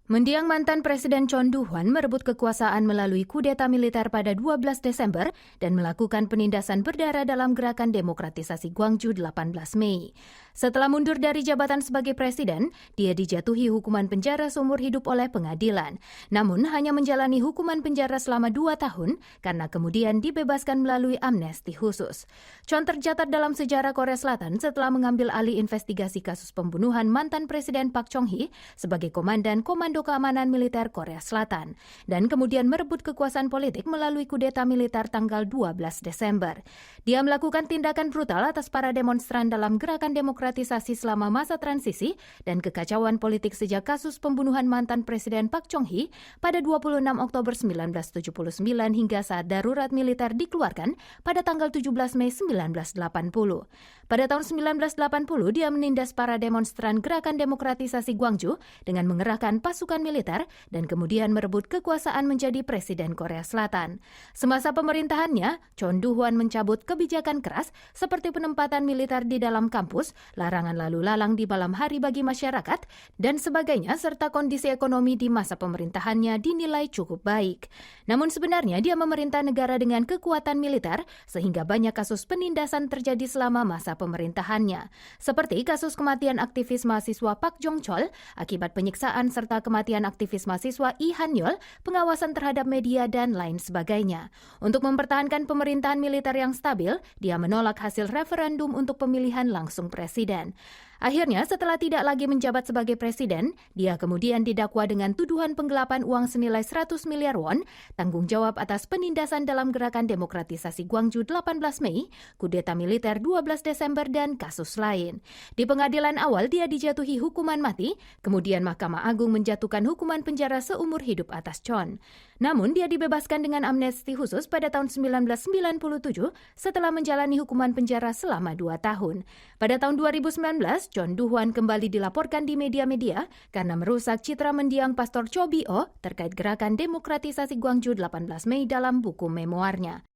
Mendiang mantan Presiden Chon Doo-hwan merebut kekuasaan melalui kudeta militer pada 12 Desember dan melakukan penindasan berdarah dalam gerakan demokratisasi Gwangju 18 Mei. Setelah mundur dari jabatan sebagai presiden, dia dijatuhi hukuman penjara seumur hidup oleh pengadilan. Namun hanya menjalani hukuman penjara selama 2 tahun karena kemudian dibebaskan melalui amnesti khusus. Chon tercatat dalam sejarah Korea Selatan setelah mengambil alih investigasi kasus pembunuhan mantan Presiden Park Chung-hee sebagai Komando Keamanan Militer Korea Selatan dan kemudian merebut kekuasaan politik melalui kudeta militer tanggal 12 Desember. Dia melakukan tindakan brutal atas para demonstran dalam gerakan demokratisasi selama masa transisi dan kekacauan politik sejak kasus pembunuhan mantan Presiden Park Chung-hee pada 26 Oktober 1979 hingga saat darurat militer dikeluarkan pada tanggal 17 Mei 1980. Pada tahun 1980 dia menindas para demonstran gerakan demokratisasi Gwangju dengan mengerahkan pasukan militer dan kemudian merebut kekuasaan menjadi Presiden Korea Selatan. Semasa pemerintahannya, Chon Doo-hwan mencabut kebijakan keras seperti penempatan militer di dalam kampus, larangan lalu lalang di malam hari bagi masyarakat, dan sebagainya, serta kondisi ekonomi di masa pemerintahannya dinilai cukup baik. Namun sebenarnya dia memerintah negara dengan kekuatan militer sehingga banyak kasus penindasan terjadi selama masa pemerintahannya. Seperti kasus kematian aktivis mahasiswa Park Jong-chol akibat penyiksaan serta kematian aktivis mahasiswa Lee Han-yeol, pengawasan terhadap media, dan lain sebagainya. Untuk mempertahankan pemerintahan militer yang stabil, dia menolak hasil referendum untuk pemilihan langsung presiden. Akhirnya, setelah tidak lagi menjabat sebagai presiden, dia kemudian didakwa dengan tuduhan penggelapan uang senilai 100 miliar won, tanggung jawab atas penindasan dalam gerakan demokratisasi Gwangju 18 Mei, kudeta militer 12 Desember, dan kasus lain. Di pengadilan awal, dia dijatuhi hukuman mati, kemudian Mahkamah Agung menjatuhkan hukuman penjara seumur hidup atas Chon. Namun, dia dibebaskan dengan amnesti khusus pada tahun 1997 setelah menjalani hukuman penjara selama 2 tahun. Pada tahun 2019, Chon Doo-hwan kembali dilaporkan di media-media karena merusak citra mendiang Pastor Cho Bi-oh terkait gerakan demokratisasi Gwangju 18 Mei dalam buku memoarnya.